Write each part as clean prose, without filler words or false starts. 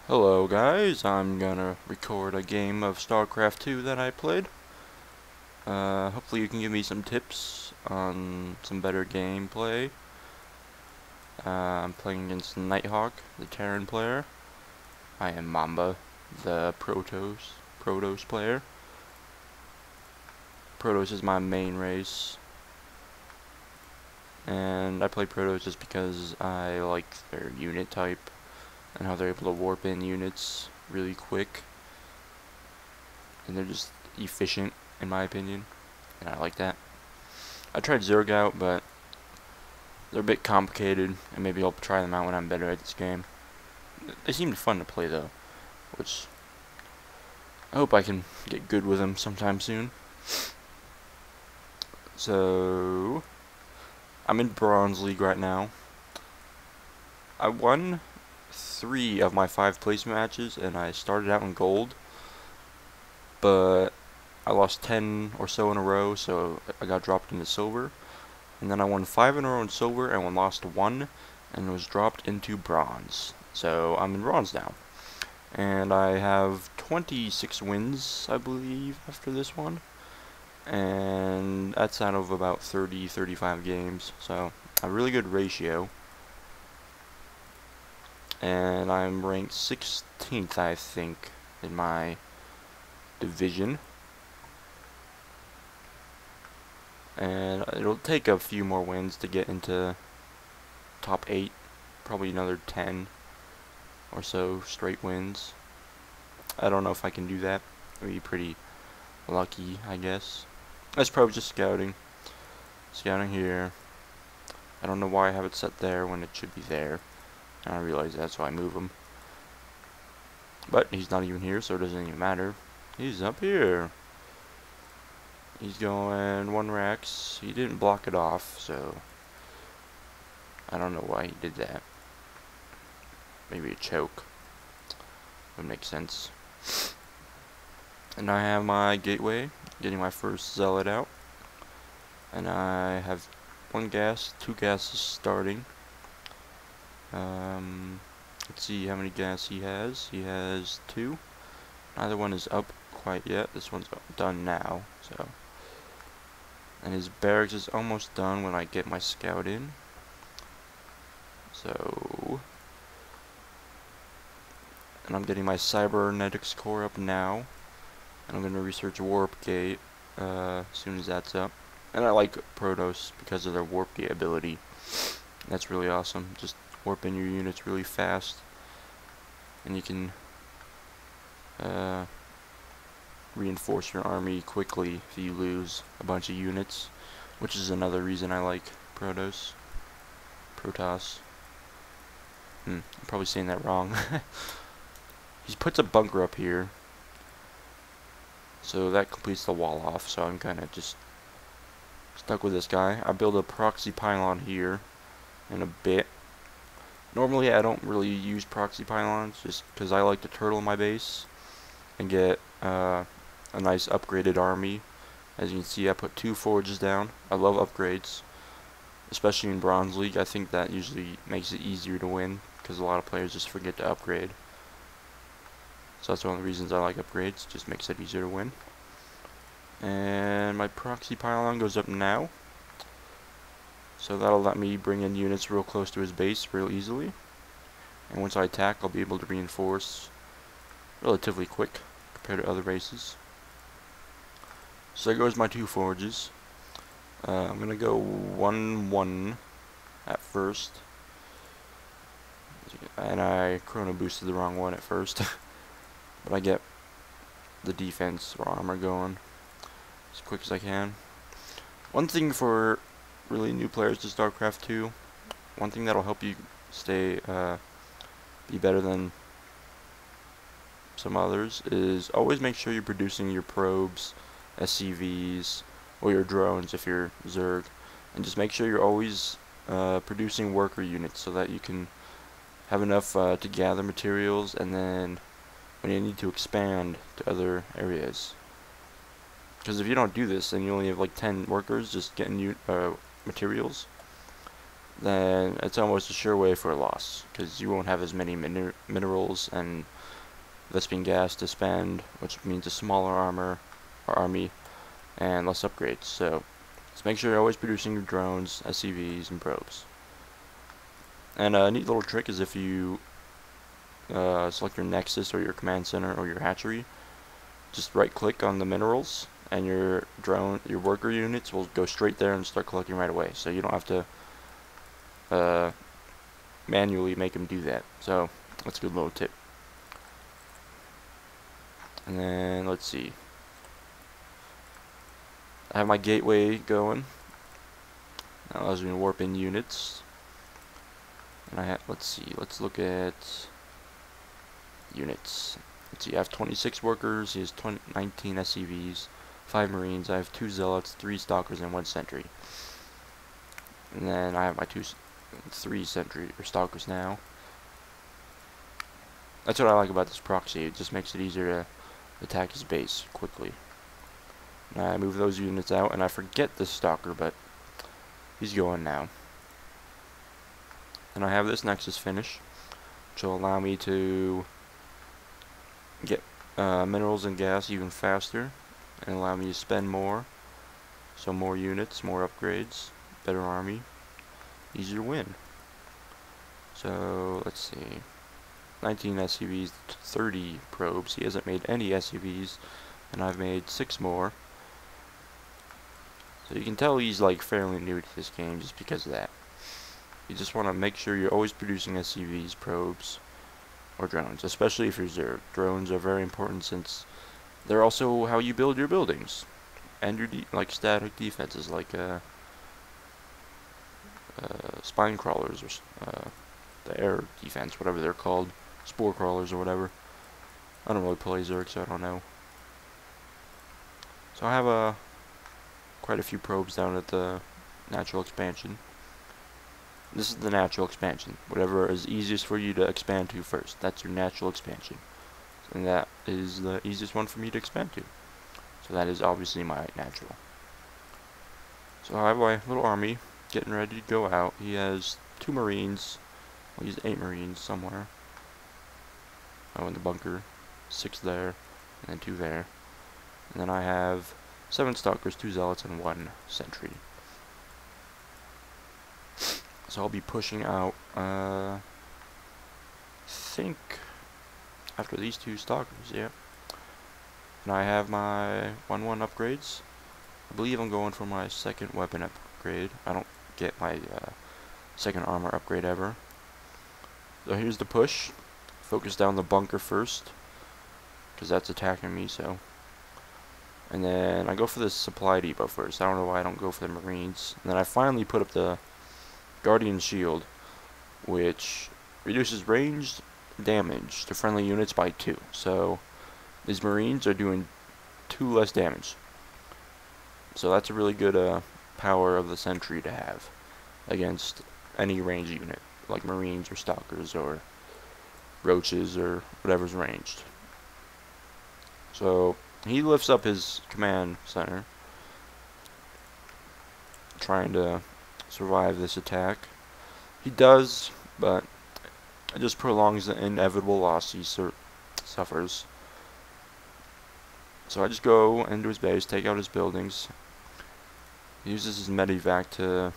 Hello guys, I'm gonna record a game of Starcraft 2 that I played. Hopefully you can give me some tips on some better gameplay. I'm playing against Nighthawk, the Terran player. I am Mamba, the Protoss player. Protoss is my main race. And I play Protoss just because I like their unit type and how they're able to warp in units really quick. And they're just efficient in my opinion, and I like that. I tried Zerg out, but they're a bit complicated, and maybe I'll try them out when I'm better at this game. They seemed fun to play though, which I hope I can get good with them sometime soon. So, I'm in Bronze League right now. I won 3 of my 5 placement matches, and I started out in Gold, but I lost 10 or so in a row, so I got dropped into Silver. And then I won 5 in a row in Silver, and lost 1, and was dropped into Bronze. So I'm in Bronze now. And I have 26 wins, I believe, after this one. And that's out of about 35 games. So a really good ratio. And I'm ranked 16th, I think, in my division. And it'll take a few more wins to get into top 8. Probably another 10 or so straight wins. I don't know if I can do that. I'd be pretty lucky, I guess. That's probably just scouting. Scouting here. I don't know why I have it set there when it should be there. And I realize that's why I move him. But he's not even here, so it doesn't even matter. He's up here. He's going 1 Rex. He didn't block it off, so I don't know why he did that. Maybe a choke would make sense. And I have my gateway, getting my first zealot out. And I have 1 gas, 2 gases starting. Let's see how many gas he has. He has 2. Neither one is up quite yet. This one's done now, so. And his barracks is almost done when I get my scout in. So. And I'm getting my cybernetics core up now. And I'm going to research warp gate as soon as that's up. And I like Protoss because of their warp gate ability. That's really awesome. Just warp in your units really fast. And you can reinforce your army quickly if you lose a bunch of units. Which is another reason I like Protoss. I'm probably saying that wrong. He puts a bunker up here. So that completes the wall off. So I'm kind of just stuck with this guy. I build a proxy pylon here in a bit. Normally I don't really use proxy pylons just because I like to turtle my base and get a nice upgraded army. As you can see, I put 2 forges down. I love upgrades, especially in Bronze League. I think that usually makes it easier to win because a lot of players just forget to upgrade. So that's one of the reasons I like upgrades, just makes it easier to win. And my proxy pylon goes up now. So that'll let me bring in units real close to his base real easily. And once I attack, I'll be able to reinforce relatively quick compared to other races. So there goes my 2 forges. I'm going to go 1-1 at first. And I chrono boosted the wrong one at first. But I get the defense or armor going as quick as I can. One thing for really new players to StarCraft 2, one thing that'll help you stay be better than some others is always make sure you're producing your probes, SCVs, or your drones if you're Zerg, and just make sure you're always producing worker units so that you can have enough to gather materials and then when you need to expand to other areas. Because if you don't do this, then you only have like 10 workers just getting materials. then it's almost a sure way for a loss, because you won't have as many minerals and Vespene gas to spend, which means a smaller army and less upgrades. So just make sure you're always producing your drones, SCVs, and probes. And a neat little trick is if you select your nexus or your command center or your hatchery, just right click on the minerals and your worker units will go straight there and start collecting right away, so you don't have to manually make them do that. So that's a good little tip. And then let's see, I have my gateway going. That allows me to warp in units. And I have, let's look at units. Let's see, I have 26 workers, he has 19 SCVs, 5 marines, I have 2 zealots, 3 stalkers, and 1 sentry. And then I have my 3 sentry or stalkers now. That's what I like about this proxy, it just makes it easier to attack his base quickly. And I move those units out, and I forget this stalker, but he's going now. And I have this nexus finish, which will allow me to get minerals and gas even faster, and allow me to spend more. So more units, more upgrades, better army, easier win. So let's see, 19 SCVs, 30 probes. He hasn't made any SCVs, and I've made 6 more. So you can tell he's like fairly new to this game just because of that. You just want to make sure you're always producing SCVs, probes, or drones, especially if you're Zerg. Drones are very important since they're also how you build your buildings and your like static defenses, like spine crawlers or the air defense, whatever they're called, spore crawlers or whatever. I don't really play Zerg, so I don't know. So I have quite a few probes down at the natural expansion. This is the natural expansion. Whatever is easiest for you to expand to first. That's your natural expansion. And that is the easiest one for me to expand to. So that is obviously my natural. So I have my little army getting ready to go out. He has 2 marines. Well, he's 8 marines somewhere. Oh, in the bunker. 6 there. And then 2 there. And then I have 7 stalkers, 2 zealots, and 1 sentry. So I'll be pushing out, I think, after these 2 stalkers, yeah. And I have my 1-1 upgrades. I believe I'm going for my 2nd weapon upgrade. I don't get my 2nd armor upgrade ever. So here's the push. Focus down the bunker first, because that's attacking me, so. And then I go for this supply depot first. I don't know why I don't go for the marines. And then I finally put up the Guardian Shield, which reduces ranged damage to friendly units by 2. So these marines are doing 2 less damage. So that's a really good power of the sentry to have against any ranged unit, like marines or stalkers or roaches or whatever's ranged. So he lifts up his command center, trying to survive this attack. He does, but it just prolongs the inevitable loss he suffers. So I just go into his base, take out his buildings. He uses his medivac to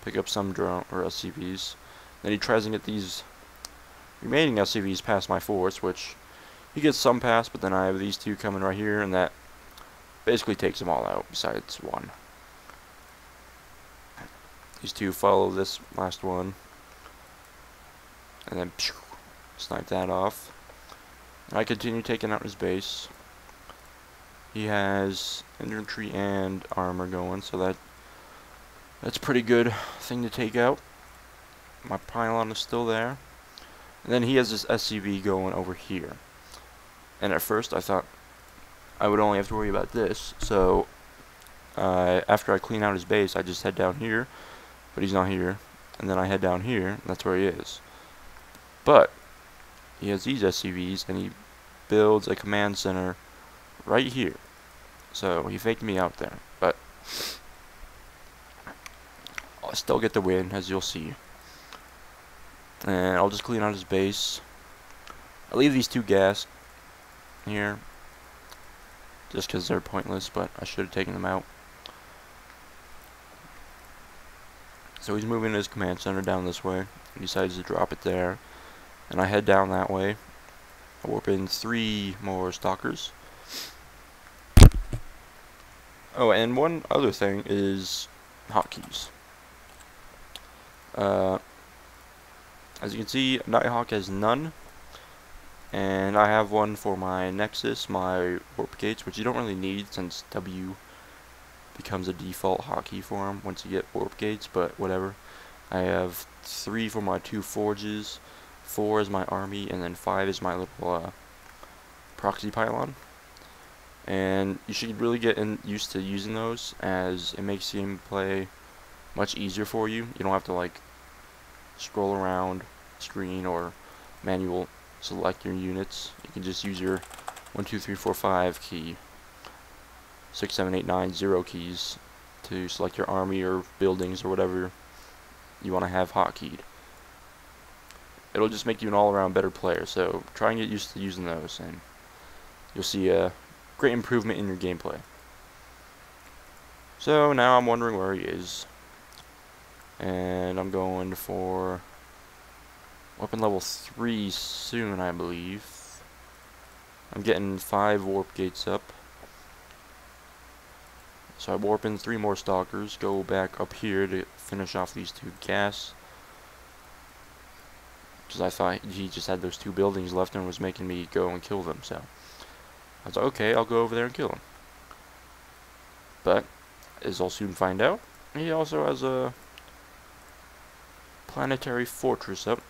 pick up some drone or SCVs. Then he tries to get these remaining SCVs past my force, which he gets some past, but then I have these 2 coming right here, and that basically takes them all out, besides 1. These 2 follow this last one, and then phew, snipe that off. And I continue taking out his base. He has infantry and armor going, so that's a pretty good thing to take out. My pylon is still there. And then he has this SCV going over here. And at first I thought I would only have to worry about this, so after I clean out his base, I just head down here. But he's not here, and then I head down here, and that's where he is. But he has these SCVs, and he builds a command center right here. So he faked me out there, but I still get the win, as you'll see. And I'll just clean out his base. I'll leave these 2 gas here, just because they're pointless, but I should have taken them out. So he's moving his command center down this way. He decides to drop it there. And I head down that way. I warp in 3 more stalkers. Oh, and one other thing is hotkeys. As you can see, Nighthawk has none. And I have one for my Nexus, my warp gates, which you don't really need since W becomes a default hotkey for him once you get warp gates, but whatever. I have 3 for my 2 forges, 4 is my army, and then 5 is my little proxy pylon. And you should really get used to using those, as it makes gameplay much easier for you. You don't have to like scroll around screen or manual select your units. You can just use your 1, 2, 3, 4, 5 key, 6, 7, 8, 9, 0 keys to select your army or buildings or whatever you want to have hotkeyed. It'll just make you an all-around better player, so try and get used to using those, and you'll see a great improvement in your gameplay. So now I'm wondering where he is, and I'm going for weapon level 3 soon, I believe. I'm getting 5 warp gates up. So I warp in 3 more stalkers, go back up here to finish off these 2 gas. Because I thought he just had those 2 buildings left and was making me go and kill them, so I was like, okay, I'll go over there and kill him. But, as I'll soon find out, he also has a planetary fortress up.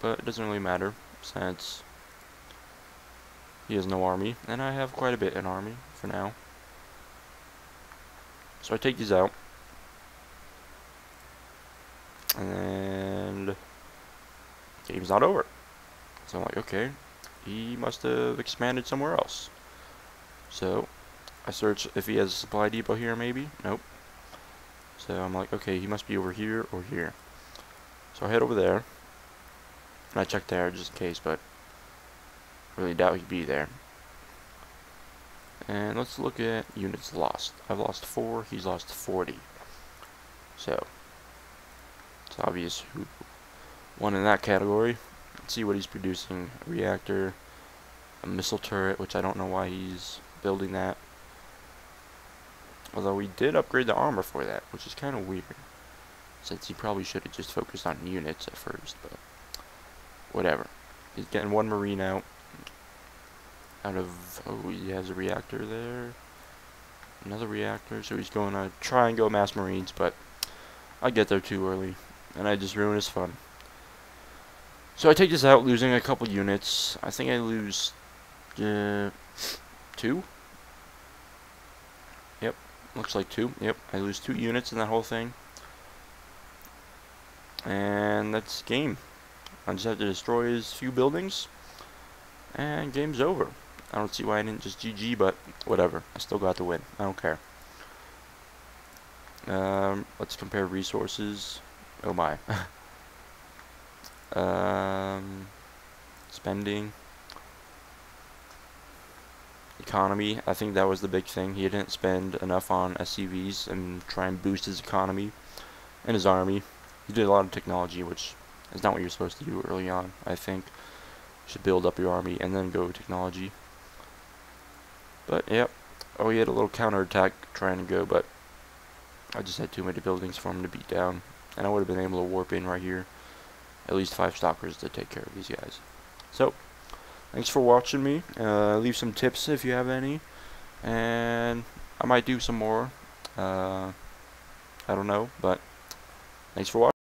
But it doesn't really matter, since he has no army, and I have quite a bit in army for now. So I take these out, and game's not over. So I'm like, okay, he must have expanded somewhere else. So I search if he has a supply depot here, maybe. Nope. So I'm like, okay, he must be over here or here. So I head over there. And I checked there just in case, but really doubt he'd be there. And let's look at units lost. I've lost 4, he's lost 40. So it's obvious who won in that category. Let's see what he's producing. A reactor, a missile turret, which I don't know why he's building that. Although we did upgrade the armor for that, which is kind of weird, since he probably should have just focused on units at first, but whatever. He's getting 1 marine out of, oh, he has a reactor there, another reactor, so he's going to try and go mass marines, but I get there too early, and I just ruin his fun. So I take this out, losing a couple units. I think I lose 2. Yep, looks like 2. Yep, I lose 2 units in that whole thing, and that's game. I just have to destroy his few buildings, and game's over. I don't see why I didn't just GG, but whatever. I still got the win. I don't care. Let's compare resources. Oh my. Spending. Economy. I think that was the big thing. He didn't spend enough on SCVs and try and boost his economy and his army. He did a lot of technology, which is not what you're supposed to do early on. I think you should build up your army and then go technology. But yep. Oh, he had a little counterattack trying to go, but I just had too many buildings for him to beat down, and I would have been able to warp in right here. At least 5 stalkers to take care of these guys. So, thanks for watching me. Leave some tips if you have any, and I might do some more. I don't know, but thanks for watching.